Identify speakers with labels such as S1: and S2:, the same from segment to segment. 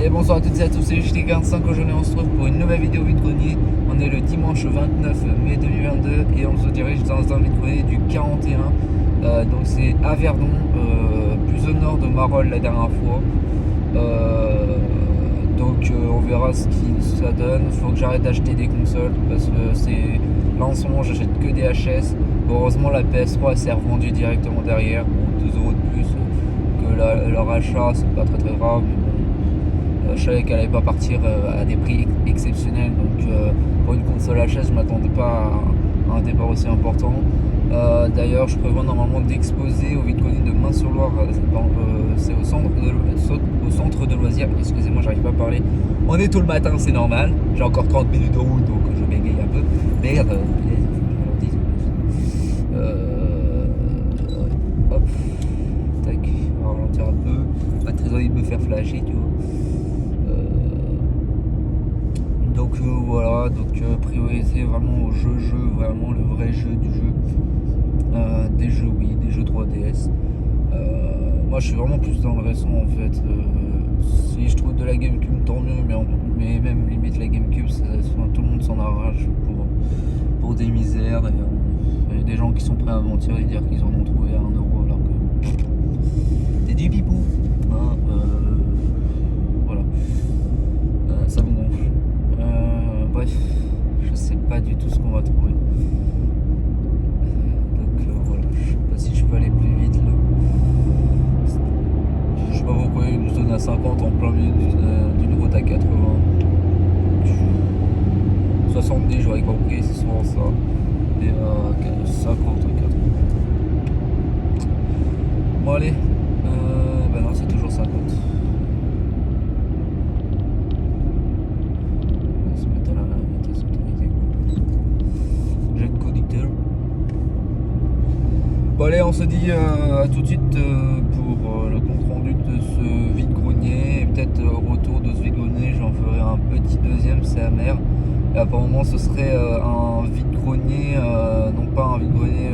S1: Et bonsoir à toutes et à tous, c'est JT45. Aujourd'hui on se retrouve pour une nouvelle vidéo vide-grenier. On est le dimanche 29 mai 2022 et on se dirige dans un vide-grenier du 41. Donc c'est à Verdon, plus au nord de Marolles la dernière fois. Donc on verra ce que ça donne. Il faut que j'arrête d'acheter des consoles parce que c'est là en ce moment j'achète que des HS. Heureusement la PS3 s'est revendue directement derrière pour 2 € de plus que leur achat, c'est pas très grave. Je savais qu'elle allait pas partir à des prix exceptionnels, donc pour une console HS je m'attendais pas à un départ aussi important. D'ailleurs je prévois normalement d'exposer au vide-grenier de Main-sur-Loire, c'est au centre de loisirs, excusez-moi j'arrive pas à parler, on est tôt le matin, c'est normal, j'ai encore 30 minutes de route donc je bégaye un peu, merde, hop, tac, on va ralentir un peu, pas très envie de me faire flasher tu vois. Donc voilà, donc priorité vraiment au jeu, vraiment le vrai jeu du jeu. Des jeux oui, des jeux 3DS. Moi je suis vraiment plus dans le récent en fait. Si je trouve de la GameCube tant mieux, mais même limite la GameCube, tout le monde s'en arrache pour des misères. Et il y a des gens qui sont prêts à mentir et dire qu'ils en ont trouvé à 1 € alors que c'est du pipou. Hein, voilà. Ça me gonfle. Bref, je sais pas du tout ce qu'on va trouver. Donc voilà, je sais pas si je peux aller plus vite là. Je sais pas pourquoi il nous donne à 50 en plein milieu d'une route à 80. 70 j'aurais compris, c'est souvent ça. Et 50 à 80. Bon allez, bah non c'est toujours 50. Bon allez, on se dit à tout de suite pour le compte rendu de ce vide-grenier et peut-être au retour de ce vide-grenier j'en ferai un petit deuxième, c'est amer. Et apparemment ce serait un vide-grenier, non pas un vide-grenier,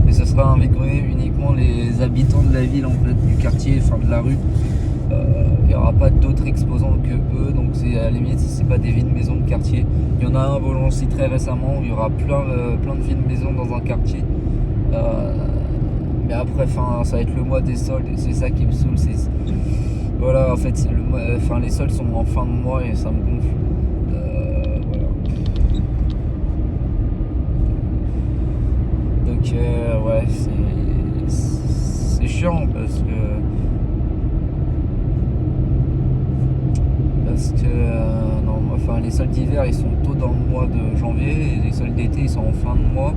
S1: mais ce sera un vide-grenier uniquement les habitants de la ville en fait, du quartier, enfin de la rue. Il n'y aura pas d'autres exposants que eux, donc c'est à la limite si c'est pas des vides maisons de quartier. Il y en a un à Volancy très récemment où il y aura plein de vides maisons dans un quartier. Mais après, ça va être le mois des soldes et c'est ça qui me saoule. Voilà, en fait, les soldes sont en fin de mois et ça me gonfle. Voilà. Donc, ouais, c'est chiant parce que non, enfin, les soldes d'hiver ils sont tôt dans le mois de janvier et les soldes d'été ils sont en fin de mois.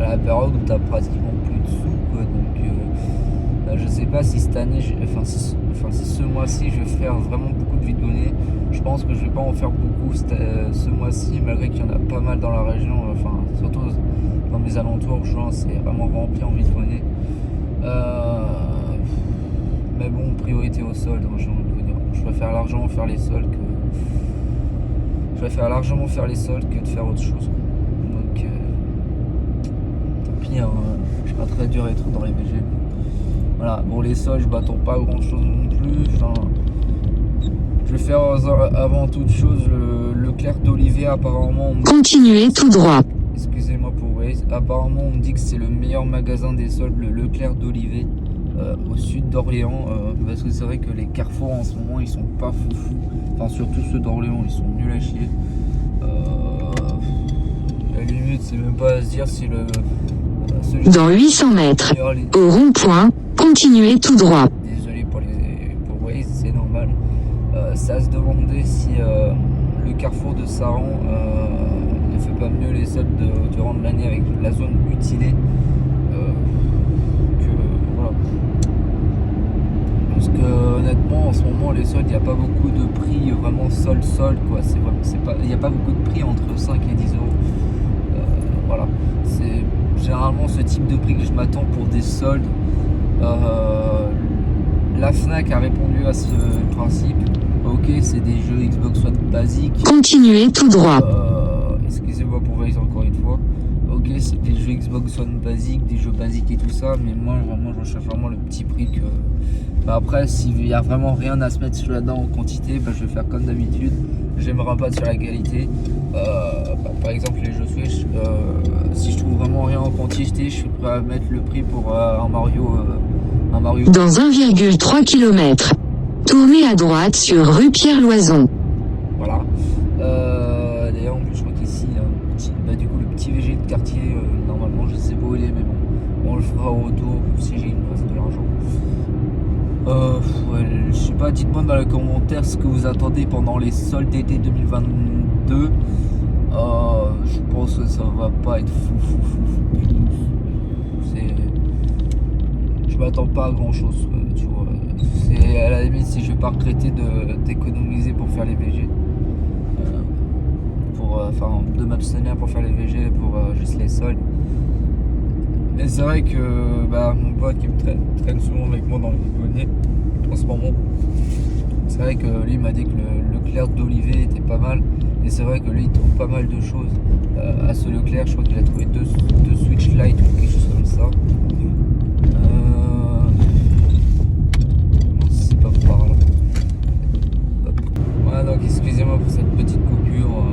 S1: À la période où tu as pratiquement plus de sous quoi. Donc je sais pas si cette année si ce mois-ci je vais faire vraiment beaucoup de vide-grenier. Je pense que je vais pas en faire beaucoup ce mois-ci malgré qu'il y en a pas mal dans la région, surtout dans mes alentours. Juin c'est vraiment rempli en vide-grenier, mais bon, priorité au solde, j'ai envie de vous dire. Je préfère largement faire les soldes que de faire autre chose. Donc tant pis, hein, je suis pas très dur à être dans les BG. Voilà, bon les soldes je m'attends pas à grand chose non plus. Je vais faire avant toute chose le Leclerc d'Olivet apparemment.
S2: Continuez tout droit.
S1: Excusez-moi pour Waze. Apparemment on me dit que c'est le meilleur magasin des soldes, le Leclerc d'Olivet. Au sud d'Orléans, parce que c'est vrai que les carrefours en ce moment ils sont pas foufou, enfin surtout ceux d'Orléans ils sont nuls à chier. La limite c'est même pas à se dire si
S2: dans 800 mètres au rond-point, continuez tout droit.
S1: Désolé pour Waze, c'est normal. C'est à se demander si le carrefour de Saran ne fait pas mieux les soldes durant l'année avec la zone utilée. Parce que honnêtement en ce moment les soldes il n'y a pas beaucoup de prix vraiment solde quoi, il n'y a pas beaucoup de prix entre 5 et 10 €. Voilà, c'est généralement ce type de prix que je m'attends pour des soldes. La Fnac a répondu à ce principe. Ok, c'est des jeux Xbox One basiques.
S2: Continuez tout droit.
S1: Excusez-moi pour Waze encore une fois. ok, c'est des jeux Xbox One basiques, des jeux basiques et tout ça, mais moi vraiment je recherche vraiment le petit prix que. Bah après, s'il y a vraiment rien à se mettre là-dedans en quantité, bah, je vais faire comme d'habitude. J'aimerais pas sur la qualité. Par exemple, les jeux Switch, si je trouve vraiment rien en quantité, je suis prêt à mettre le prix pour un Mario.
S2: Dans 1,3 km, tournez à droite sur rue Pierre-Loison.
S1: Voilà. D'ailleurs, en plus, je crois qu'ici, du coup, le petit VG de quartier, normalement, je sais pas où il est, mais bon, on le fera au retour si j'ai une reste de l'argent. Ouais, je sais pas, dites-moi dans les commentaires ce que vous attendez pendant les soldes d'été 2022. Je pense que ça va pas être fou. Je m'attends pas à grand chose, tu vois. C'est à la limite si je vais pas regretter d'économiser pour faire les VG. De m'abstenir pour faire les VG pour juste les soldes. Mais c'est vrai que mon pote qui me traîne souvent avec moi dans le grenier en ce moment, c'est vrai que lui m'a dit que le Leclerc d'Olivet était pas mal. Et c'est vrai que lui il trouve pas mal de choses. À ce Leclerc, je crois qu'il a trouvé deux Switch Lite ou quelque chose comme ça. Non, c'est pas par là. Hop. Voilà, donc excusez-moi pour cette petite coupure.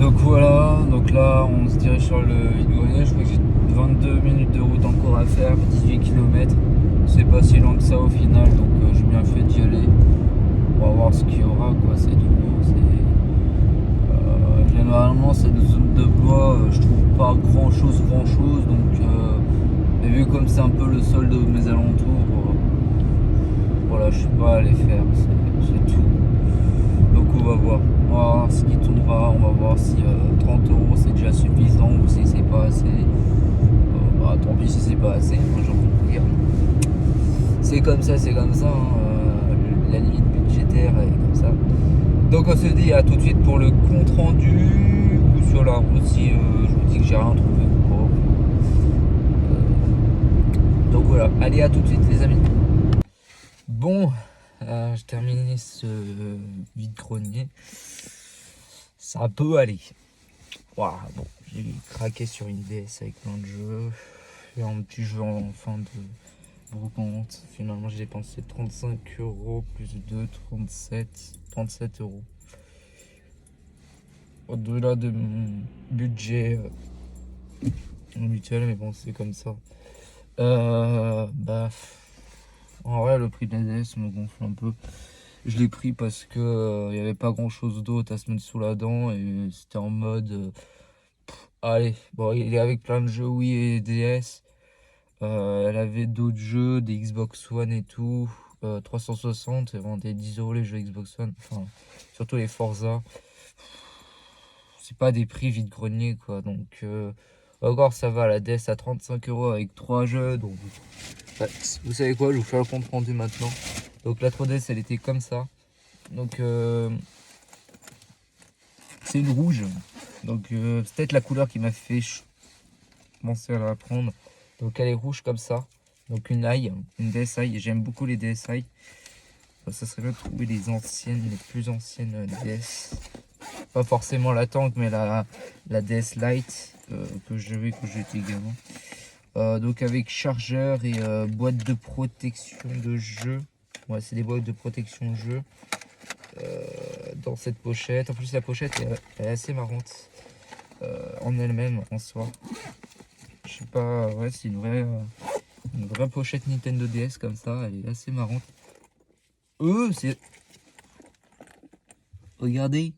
S1: Donc voilà, donc là on se dirige sur le vide-grenier. Je crois que j'ai 22 minutes de route encore à faire, 18 km. C'est pas si loin que ça au final, donc j'ai bien fait d'y aller. On va voir ce qu'il y aura, quoi, c'est tout. Généralement cette zone de bois, je trouve pas grand chose, donc et vu comme c'est un peu le sol de mes alentours, voilà, je suis pas allé faire, c'est tout. Donc on va voir ce qui tournera, on va voir si 30 € c'est déjà suffisant ou si c'est pas assez. Tant pis si c'est pas assez, moi j'ai envie de dire. C'est comme ça, la limite budgétaire est comme ça. Donc on se dit à tout de suite pour le compte rendu ou sur la route si je vous dis que j'ai rien trouvé ou pas. Donc voilà, allez à tout de suite les amis. Bon, je termine ce vide-grenier. Ça peut aller. Wow, bon, j'ai craqué sur une DS avec plein de jeux. Et un petit jeu en fin de brocante. Finalement j'ai dépensé 35 € plus 2, 37 €. Au-delà de mon budget habituel, mais bon c'est comme ça. En vrai le prix de la DS me gonfle un peu. Je l'ai pris parce que il n'y avait pas grand chose d'autre à se mettre sous la dent et c'était en mode allez, bon il est avec plein de jeux Wii et DS. Elle avait d'autres jeux, des Xbox One et tout, 360, elle vendait 10 € les jeux Xbox One, enfin surtout les Forza. C'est pas des prix vide-grenier quoi, donc encore ça va, la DS à 35 € avec 3 jeux, donc vous savez quoi, je vais vous faire le compte rendu maintenant. Donc la 3DS elle était comme ça, donc c'est une rouge, donc c'est peut-être la couleur qui m'a fait penser à la prendre. Donc elle est rouge comme ça, donc une DSi, j'aime beaucoup les DSi. Ça serait bien de trouver les plus anciennes DS. Pas forcément la tank, mais la DS Lite que j'étais gamin. Donc avec chargeur et boîte de protection de jeu. Ouais, c'est des boîtes de protection de jeu. Dans cette pochette. En plus la pochette est assez marrante en elle-même en soi. Je sais pas, ouais c'est une vraie pochette Nintendo DS comme ça, elle est assez marrante. C'est... Regardez,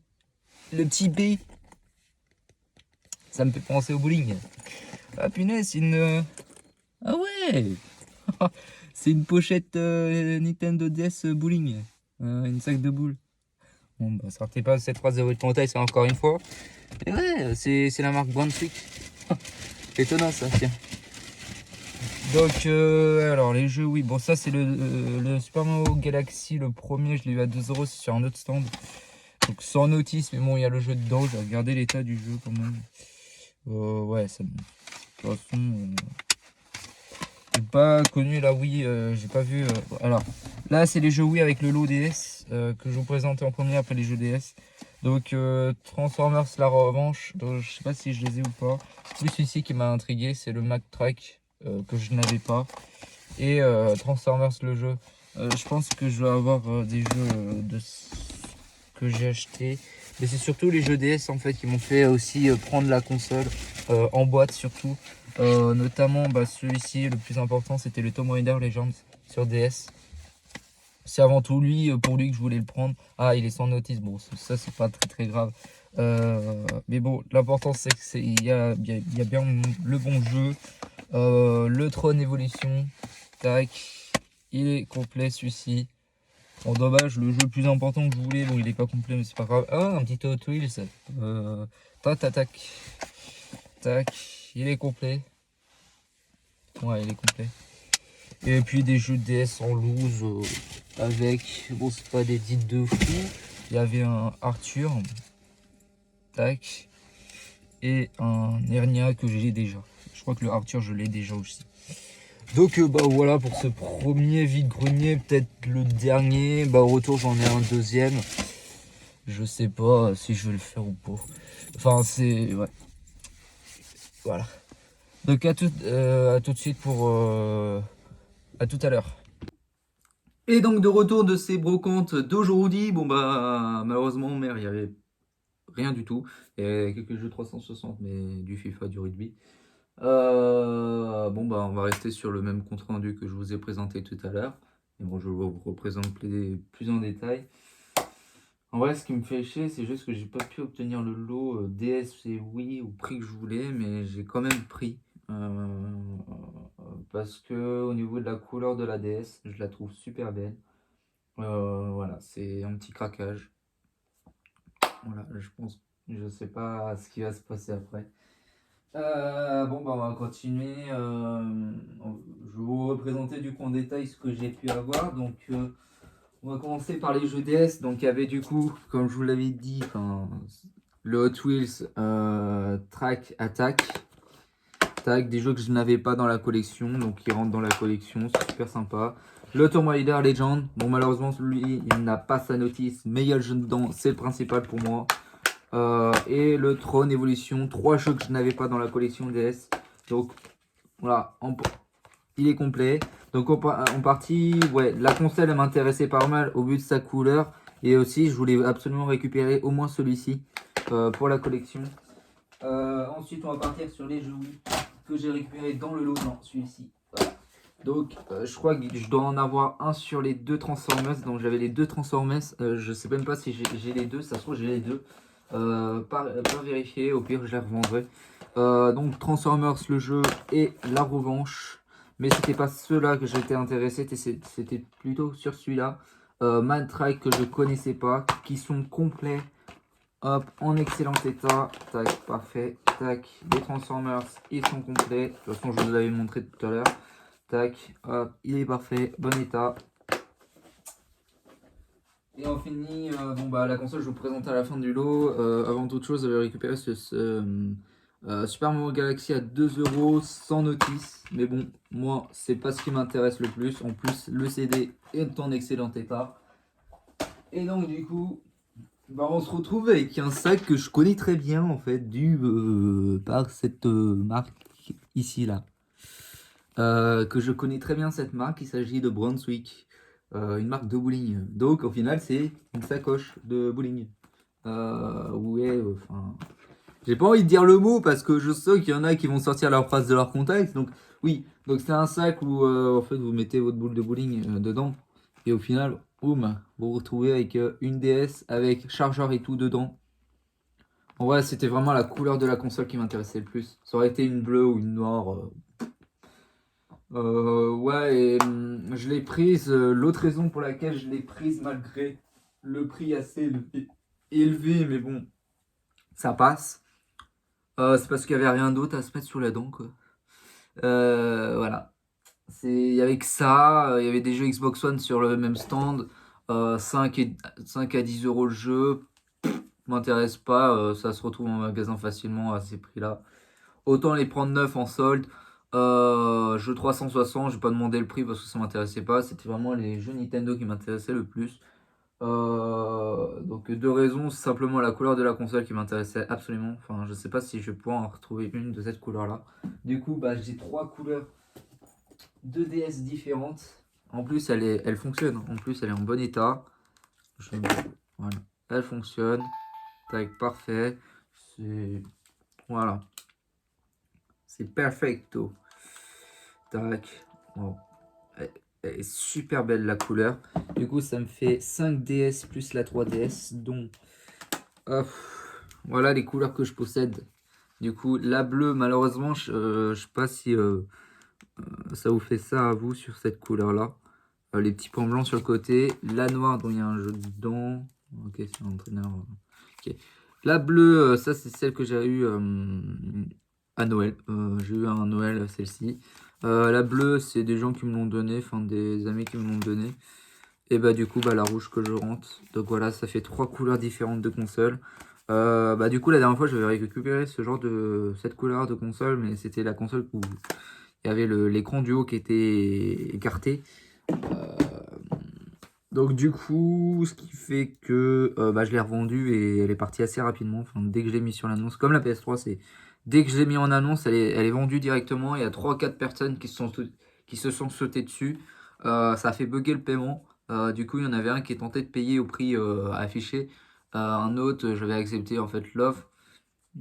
S1: le petit B. Ça me fait penser au bowling. Ah punaise, c'est une... Ah ouais. C'est une pochette Nintendo DS bowling. Une sac de boules. Bon bah sortez pas cette phrase de votre pontail, c'est encore une fois. Et ouais, c'est la marque Brunswick. Étonnant ça, tiens. Donc alors les jeux, oui, bon ça c'est le Super Mario Galaxy, le premier, je l'ai eu à 2 €, c'est sur un autre stand. Donc sans notice, mais bon il y a le jeu dedans, j'ai regardé l'état du jeu quand même. Ouais, ça, de toute façon, j'ai pas connu la Wii, j'ai pas vu. Alors là c'est les jeux Wii avec le lot DS que je vous présentais en premier après les jeux DS. Donc Transformers la revanche, donc, je sais pas si je les ai ou pas. Plus ici qui m'a intrigué, c'est le Mac Track que je n'avais pas. Et Transformers le jeu. Je pense que je vais avoir des jeux que j'ai acheté. Mais c'est surtout les jeux DS en fait qui m'ont fait aussi prendre la console en boîte surtout. Notamment celui-ci, le plus important, c'était le Tomb Raider Legends sur DS. C'est avant tout lui, pour lui que je voulais le prendre. Ah, il est sans notice. Bon, ça c'est pas très grave. Mais bon, l'important c'est que il y a bien le bon jeu. Le Tron Evolution. Tac. Il est complet celui-ci. Bon, dommage, le jeu le plus important que je voulais, bon, il est pas complet, mais c'est pas grave. Ah, un petit Hot Wheels. Tac. Tac. Il est complet. Ouais, il est complet. Et puis des jeux de DS en loose avec, bon, c'est pas des titres de fou. Il y avait un Arthur. Tac. Et un Hernia que j'ai déjà. Je crois que le Arthur, je l'ai déjà aussi. Donc voilà pour ce premier vide-grenier, peut-être le dernier. Au retour j'en ai un deuxième. Je sais pas si je vais le faire ou pas. Enfin c'est... ouais. Voilà. Donc à tout de suite pour... à tout à l'heure. Et donc de retour de ces brocantes d'aujourd'hui. Bon malheureusement mère il y avait rien du tout. Il y avait quelques jeux 360 mais du FIFA, du rugby. On va rester sur le même compte rendu que je vous ai présenté tout à l'heure. Et bon, je vais vous représenter plus en détail. En vrai, ce qui me fait chier, c'est juste que j'ai pas pu obtenir le lot DS et Wii au prix que je voulais, mais j'ai quand même pris. Parce que au niveau de la couleur de la DS, je la trouve super belle. Voilà, c'est un petit craquage. Voilà, je pense, je sais pas ce qui va se passer après. On va continuer. Je vais vous représenter du coup en détail ce que j'ai pu avoir. Donc, on va commencer par les jeux DS. Donc, il y avait du coup, comme je vous l'avais dit, le Hot Wheels Track Attack. Tac, des jeux que je n'avais pas dans la collection. Donc, ils rentrent dans la collection. C'est super sympa. Le Tomb Raider Legend. Bon, malheureusement, lui, il n'a pas sa notice. Mais il y a le jeu dedans. C'est le principal pour moi. Et le Tron Evolution, 3 jeux que je n'avais pas dans la collection DS. Donc voilà, il est complet. Donc en partie, ouais, la console elle m'intéressait pas mal au vu de sa couleur. Et aussi, je voulais absolument récupérer au moins celui-ci pour la collection. Ensuite, on va partir sur les jeux Wii que j'ai récupéré dans le lot. Non, celui-ci. Voilà. Donc, je crois que je dois en avoir un sur les deux Transformers. Donc, j'avais les deux Transformers. Je sais même pas si j'ai les deux. Ça se trouve, j'ai les deux. Pas vérifier. Au pire, je les revendrai. Donc, Transformers, le jeu et la revanche. Mais c'était pas ceux-là que j'étais intéressé. C'était plutôt sur celui-là. Man Track que je connaissais pas. Qui sont complets. Hop, en excellent état. Tac, parfait. Tac, les Transformers, ils sont complets. De toute façon, je vous l'avais montré tout à l'heure. Tac, hop, il est parfait, bon état. Et on finit, la console, je vous présente à la fin du lot. Avant toute chose, j'avais récupéré ce Super Mario Galaxy à 2 € sans notice. Mais bon, moi, c'est pas ce qui m'intéresse le plus. En plus, le CD est en excellent état. Et donc, du coup, on se retrouve avec un sac que je connais très bien, en fait, par cette marque ici, là. Que je connais très bien cette marque, il s'agit de Brunswick, une marque de bowling. Donc au final c'est une sacoche de bowling. J'ai pas envie de dire le mot parce que je sais qu'il y en a qui vont sortir leur phrase de leur contexte. Donc oui, donc c'est un sac où en fait vous mettez votre boule de bowling dedans et au final, boum, vous vous retrouvez avec une DS avec chargeur et tout dedans. En vrai, c'était vraiment la couleur de la console qui m'intéressait le plus. Ça aurait été une bleue ou une noire. Je l'ai prise. L'autre raison pour laquelle je l'ai prise, malgré le prix assez élevé, mais bon, ça passe. C'est parce qu'il n'y avait rien d'autre à se mettre sous la dent, quoi. Voilà. Il y avait que ça. Il y avait des jeux Xbox One sur le même stand. 5 à 10 € le jeu. M'intéresse pas. Ça se retrouve en magasin facilement à ces prix-là. Autant les prendre neuf en solde. Jeu 360, je vais pas demander le prix parce que ça m'intéressait pas. C'était vraiment les jeux Nintendo qui m'intéressaient le plus. Donc deux raisons, simplement la couleur de la console qui m'intéressait absolument. Enfin, je sais pas si je vais pouvoir en retrouver une de cette couleur-là. Du coup, bah, j'ai 3 couleurs de DS différentes. En plus, elle fonctionne. En plus, elle est en bon état. Voilà, elle fonctionne. Tac, parfait. Voilà, c'est perfecto. Tac. Bon. Elle est super belle la couleur. Du coup, ça me fait 5 DS plus la 3DS, dont voilà les couleurs que je possède. Du coup, la bleue, malheureusement, je sais pas si ça vous fait ça à vous sur cette couleur-là. Les petits points blancs sur le côté. La noire, dont il y a un jeu dedans. Ok, c'est un entraîneur. Ok. La bleue, ça c'est celle que j'ai eu à Noël. J'ai eu un Noël, celle-ci. La bleue, c'est des gens qui me l'ont donné, enfin des amis qui me l'ont donné. Et bah du coup, bah, la rouge que je rentre. Donc voilà, ça fait 3 couleurs différentes de console. Bah du coup, la dernière fois, j'avais récupéré cette couleur de console, mais c'était la console où il y avait l'écran du haut qui était écarté. Donc du coup, ce qui fait que bah, je l'ai revendue et elle est partie assez rapidement. Enfin, dès que je l'ai mis sur l'annonce, comme la PS3, c'est dès que je l'ai mis en annonce, elle est vendue directement. Il y a 3-4 personnes qui se sont sautées dessus. Ça a fait bugger le paiement. Du coup, il y en avait un qui est tenté de payer au prix affiché. Un autre, j'avais accepté en fait l'offre.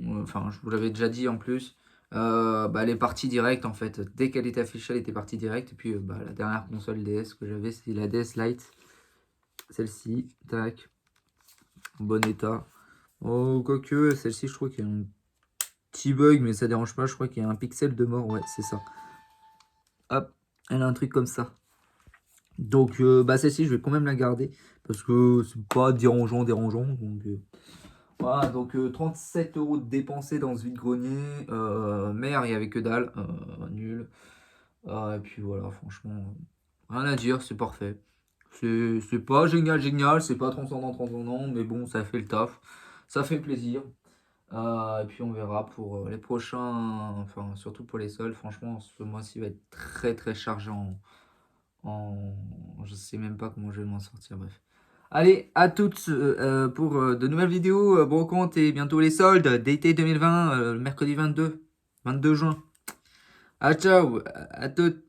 S1: Enfin, je vous l'avais déjà dit en plus. Bah, elle est partie direct en fait. Dès qu'elle était affichée, elle était partie direct. Et puis bah, la dernière console DS que j'avais, c'est la DS Lite. Celle-ci, tac, en bon état. Oh, quoique, celle-ci, je crois qu'il y a un petit bug, mais ça dérange pas. Je crois qu'il y a un pixel de mort, ouais, c'est ça. Hop, elle a un truc comme ça. Donc, bah, celle-ci, je vais quand même la garder, parce que c'est pas dérangeant. Donc, voilà, donc 37 € de dépensés dans ce vide-grenier. Merde, il n'y avait que dalle. Nul. Et puis voilà, franchement, rien à dire, c'est parfait. C'est pas génial, c'est pas transcendant, mais bon, ça fait le taf. Ça fait plaisir. Et puis on verra pour les prochains, enfin surtout pour les soldes. Franchement, ce mois-ci va être très très chargé je sais même pas comment je vais m'en sortir, bref. Allez, à toutes pour de nouvelles vidéos, brocante et bientôt les soldes d'été 2020, mercredi 22 juin. Ah ciao, à toutes.